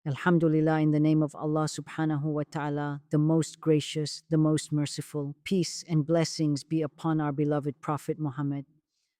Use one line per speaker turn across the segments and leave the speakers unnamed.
Alhamdulillah, in the name of Allah subhanahu wa ta'ala, the most gracious, the most merciful. Peace and blessings be upon our beloved Prophet Muhammad.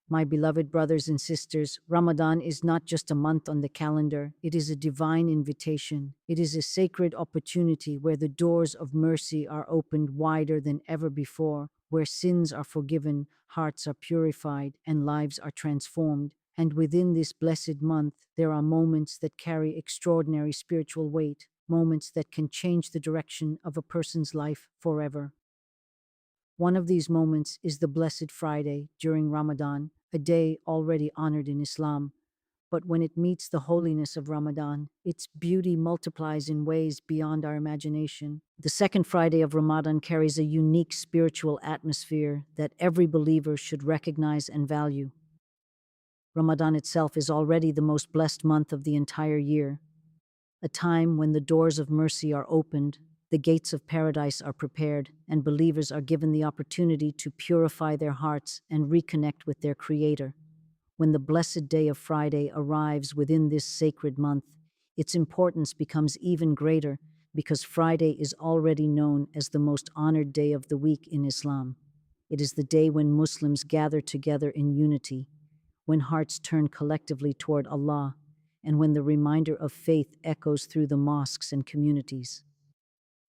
My beloved brothers and sisters, Ramadan is not just a month on the calendar, it is a divine invitation. It is a sacred opportunity where the doors of mercy are opened wider than ever before, where sins are forgiven, hearts are purified, and lives are transformed. And within this blessed month, there are moments that carry extraordinary spiritual weight, moments that can change the direction of a person's life forever. One of these moments is the Blessed Friday during Ramadan, a day already honored in Islam. But when it meets the holiness of Ramadan, its beauty multiplies in ways beyond our imagination. The second Friday of Ramadan carries a unique spiritual atmosphere that every believer should recognize and value. Ramadan itself is already the most blessed month of the entire year, a time when the doors of mercy are opened, the gates of paradise are prepared, and believers are given the opportunity to purify their hearts and reconnect with their Creator. When the blessed day of Friday arrives within this sacred month, its importance becomes even greater because Friday is already known as the most honored day of the week in Islam. It is the day when Muslims gather together in unity, when hearts turn collectively toward Allah, and when the reminder of faith echoes through the mosques and communities.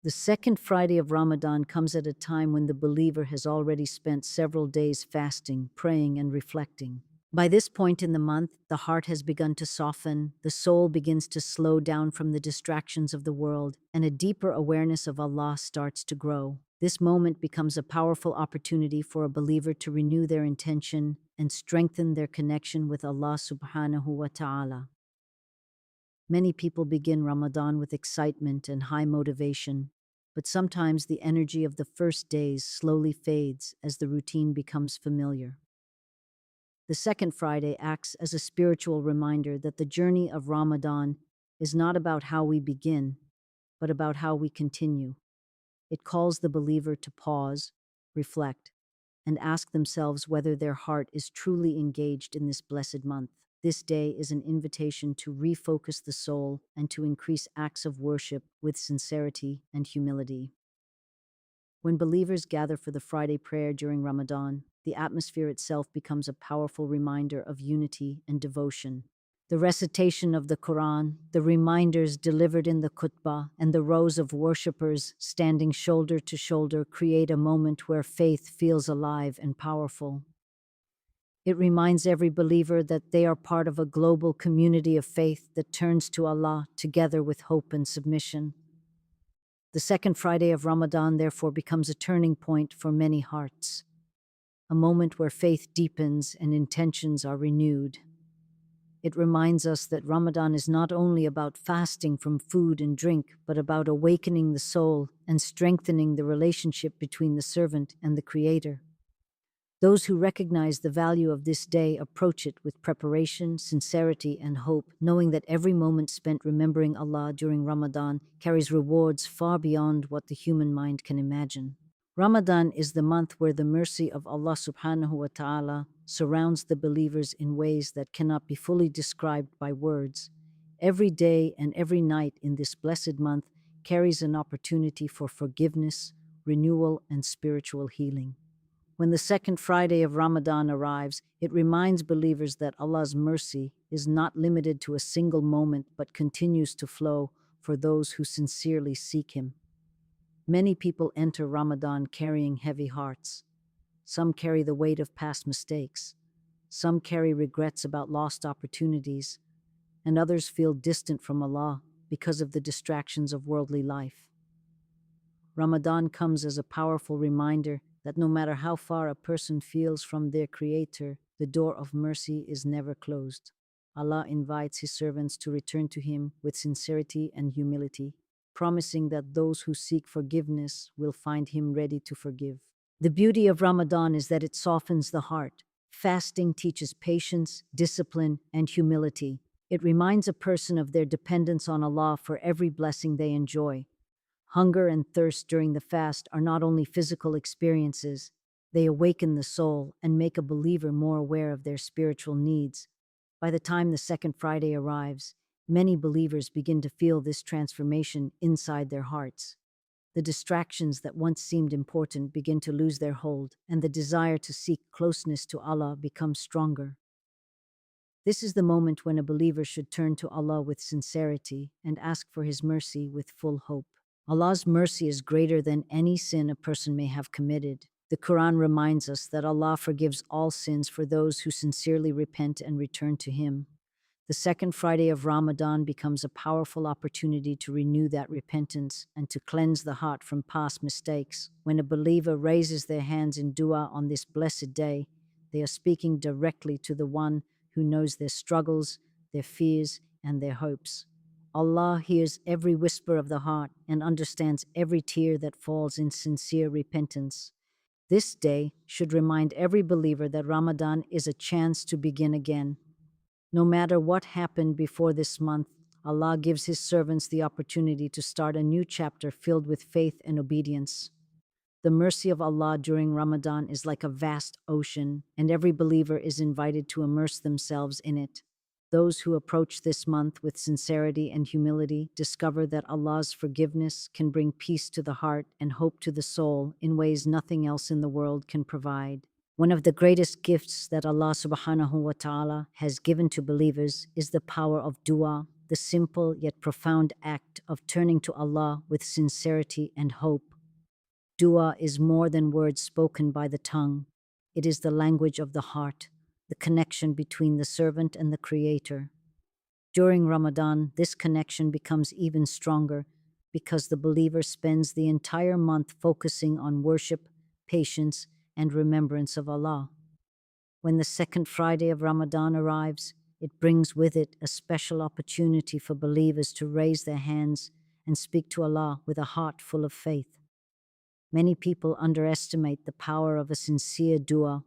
The second Friday of Ramadan comes at a time when the believer has already spent several days fasting, praying, and reflecting. By this point in the month, the heart has begun to soften, the soul begins to slow down from the distractions of the world, and a deeper awareness of Allah starts to grow. This moment becomes a powerful opportunity for a believer to renew their intention and strengthen their connection with Allah subhanahu wa ta'ala. Many people begin Ramadan with excitement and high motivation, but sometimes the energy of the first days slowly fades as the routine becomes familiar. The second Friday acts as a spiritual reminder that the journey of Ramadan is not about how we begin, but about how we continue. It calls the believer to pause, reflect, and ask themselves whether their heart is truly engaged in this blessed month. This day is an invitation to refocus the soul and to increase acts of worship with sincerity and humility. When believers gather for the Friday prayer during Ramadan, the atmosphere itself becomes a powerful reminder of unity and devotion. The recitation of the Quran, the reminders delivered in the khutbah, and the rows of worshippers standing shoulder to shoulder create a moment where faith feels alive and powerful. It reminds every believer that they are part of a global community of faith that turns to Allah together with hope and submission. The second Friday of Ramadan therefore becomes a turning point for many hearts, a moment where faith deepens and intentions are renewed. It reminds us that Ramadan is not only about fasting from food and drink, but about awakening the soul and strengthening the relationship between the servant and the Creator. Those who recognize the value of this day approach it with preparation, sincerity, and hope, knowing that every moment spent remembering Allah during Ramadan carries rewards far beyond what the human mind can imagine. Ramadan is the month where the mercy of Allah subhanahu wa ta'ala surrounds the believers in ways that cannot be fully described by words. Every day and every night in this blessed month carries an opportunity for forgiveness, renewal, and spiritual healing. When the second Friday of Ramadan arrives, it reminds believers that Allah's mercy is not limited to a single moment but continues to flow for those who sincerely seek Him. Many people enter Ramadan carrying heavy hearts. Some carry the weight of past mistakes. Some carry regrets about lost opportunities, and others feel distant from Allah because of the distractions of worldly life. Ramadan comes as a powerful reminder that no matter how far a person feels from their Creator, the door of mercy is never closed. Allah invites His servants to return to Him with sincerity and humility, promising that those who seek forgiveness will find Him ready to forgive. The beauty of Ramadan is that it softens the heart. Fasting teaches patience, discipline, and humility. It reminds a person of their dependence on Allah for every blessing they enjoy. Hunger and thirst during the fast are not only physical experiences, they awaken the soul and make a believer more aware of their spiritual needs. By the time the second Friday arrives, Many believers begin to feel this transformation inside their hearts. The distractions that once seemed important begin to lose their hold, and the desire to seek closeness to Allah becomes stronger. This is the moment when a believer should turn to Allah with sincerity and ask for His mercy with full hope. Allah's mercy is greater than any sin a person may have committed. The Quran reminds us that Allah forgives all sins for those who sincerely repent and return to Him. The second Friday of Ramadan becomes a powerful opportunity to renew that repentance and to cleanse the heart from past mistakes. When a believer raises their hands in dua on this blessed day, they are speaking directly to the one who knows their struggles, their fears, and their hopes. Allah hears every whisper of the heart and understands every tear that falls in sincere repentance. This day should remind every believer that Ramadan is a chance to begin again. No matter what happened before this month, Allah gives His servants the opportunity to start a new chapter filled with faith and obedience. The mercy of Allah during Ramadan is like a vast ocean, and every believer is invited to immerse themselves in it. Those who approach this month with sincerity and humility discover that Allah's forgiveness can bring peace to the heart and hope to the soul in ways nothing else in the world can provide. One of the greatest gifts that Allah subhanahu wa ta'ala has given to believers is the power of dua, the simple yet profound act of turning to Allah with sincerity and hope. Dua is more than words spoken by the tongue. It is the language of the heart, the connection between the servant and the Creator. During Ramadan, this connection becomes even stronger because the believer spends the entire month focusing on worship, patience, and remembrance of Allah. When the second Friday of Ramadan arrives, it brings with it a special opportunity for believers to raise their hands and speak to Allah with a heart full of faith. Many people underestimate the power of a sincere dua,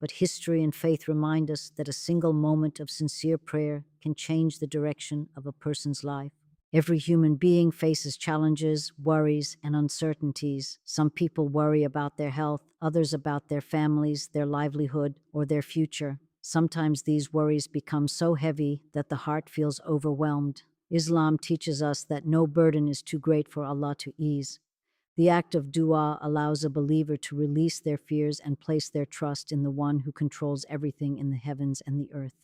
but history and faith remind us that a single moment of sincere prayer can change the direction of a person's life. Every human being faces challenges, worries, and uncertainties. Some people worry about their health, others about their families, their livelihood, or their future. Sometimes these worries become so heavy that the heart feels overwhelmed. Islam teaches us that no burden is too great for Allah to ease. The act of dua allows a believer to release their fears and place their trust in the one who controls everything in the heavens and the earth.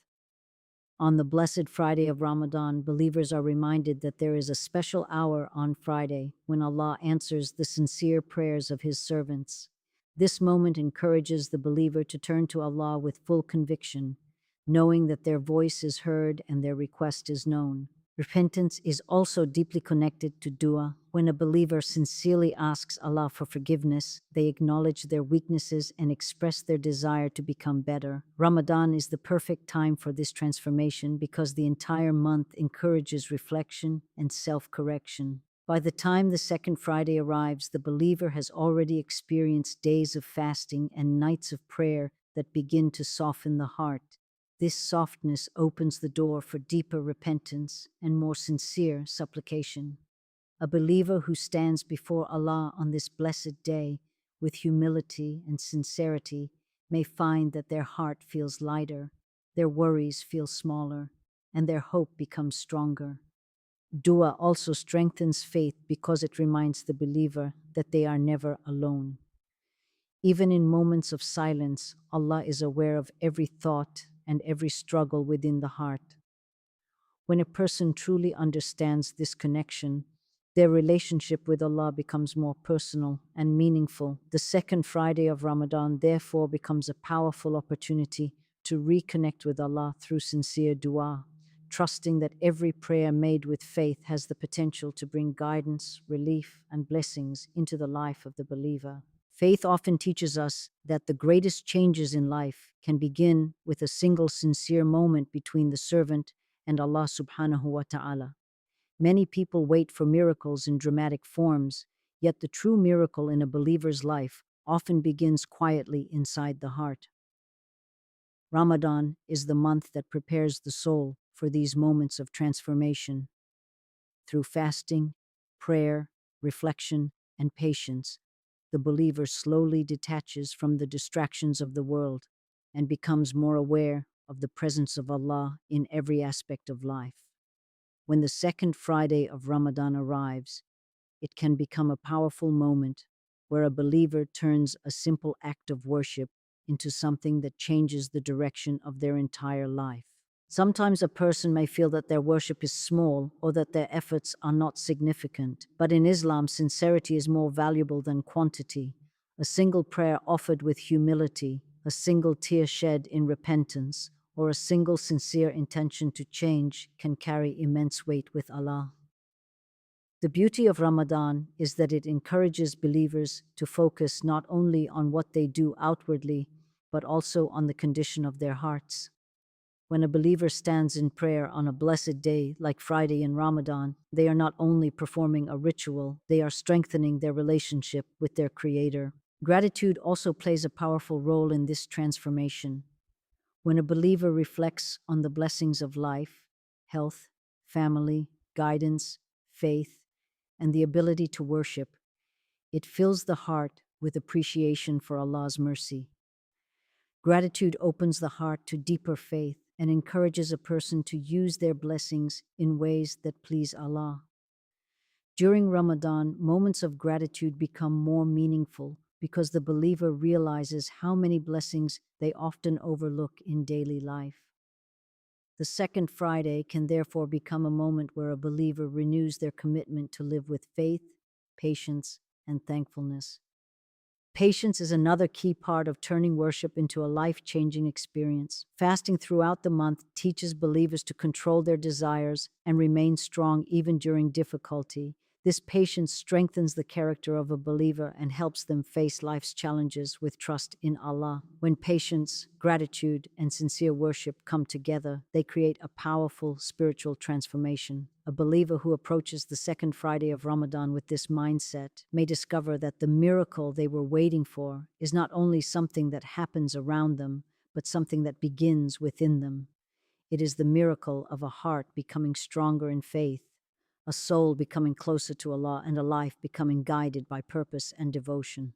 On the blessed Friday of Ramadan, believers are reminded that there is a special hour on Friday when Allah answers the sincere prayers of His servants. This moment encourages the believer to turn to Allah with full conviction, knowing that their voice is heard and their request is known. Repentance is also deeply connected to dua. When a believer sincerely asks Allah for forgiveness, they acknowledge their weaknesses and express their desire to become better. Ramadan is the perfect time for this transformation because the entire month encourages reflection and self-correction. By the time the second Friday arrives, the believer has already experienced days of fasting and nights of prayer that begin to soften the heart. This softness opens the door for deeper repentance and more sincere supplication. A believer who stands before Allah on this blessed day with humility and sincerity may find that their heart feels lighter, their worries feel smaller, and their hope becomes stronger. Dua also strengthens faith because it reminds the believer that they are never alone. Even in moments of silence, Allah is aware of every thought and every struggle within the heart. When a person truly understands this connection, their relationship with Allah becomes more personal and meaningful. The second Friday of Ramadan therefore becomes a powerful opportunity to reconnect with Allah through sincere dua, trusting that every prayer made with faith has the potential to bring guidance, relief, and blessings into the life of the believer. Faith often teaches us that the greatest changes in life can begin with a single sincere moment between the servant and Allah subhanahu wa ta'ala. Many people wait for miracles in dramatic forms, yet the true miracle in a believer's life often begins quietly inside the heart. Ramadan is the month that prepares the soul for these moments of transformation. Through fasting, prayer, reflection, and patience, the believer slowly detaches from the distractions of the world and becomes more aware of the presence of Allah in every aspect of life. When the second Friday of Ramadan arrives, it can become a powerful moment where a believer turns a simple act of worship into something that changes the direction of their entire life. Sometimes a person may feel that their worship is small or that their efforts are not significant, but in Islam, sincerity is more valuable than quantity. A single prayer offered with humility, a single tear shed in repentance, or a single sincere intention to change can carry immense weight with Allah. The beauty of Ramadan is that it encourages believers to focus not only on what they do outwardly, but also on the condition of their hearts. When a believer stands in prayer on a blessed day like Friday in Ramadan, they are not only performing a ritual, they are strengthening their relationship with their Creator. Gratitude also plays a powerful role in this transformation. When a believer reflects on the blessings of life, health, family, guidance, faith, and the ability to worship, it fills the heart with appreciation for Allah's mercy. Gratitude opens the heart to deeper faith and encourages a person to use their blessings in ways that please Allah. During Ramadan, moments of gratitude become more meaningful because the believer realizes how many blessings they often overlook in daily life. The second Friday can therefore become a moment where a believer renews their commitment to live with faith, patience, and thankfulness. Patience is another key part of turning worship into a life-changing experience. Fasting throughout the month teaches believers to control their desires and remain strong even during difficulty. This patience strengthens the character of a believer and helps them face life's challenges with trust in Allah. When patience, gratitude, and sincere worship come together, they create a powerful spiritual transformation. A believer who approaches the second Friday of Ramadan with this mindset may discover that the miracle they were waiting for is not only something that happens around them, but something that begins within them. It is the miracle of a heart becoming stronger in faith, a soul becoming closer to Allah, and a life becoming guided by purpose and devotion.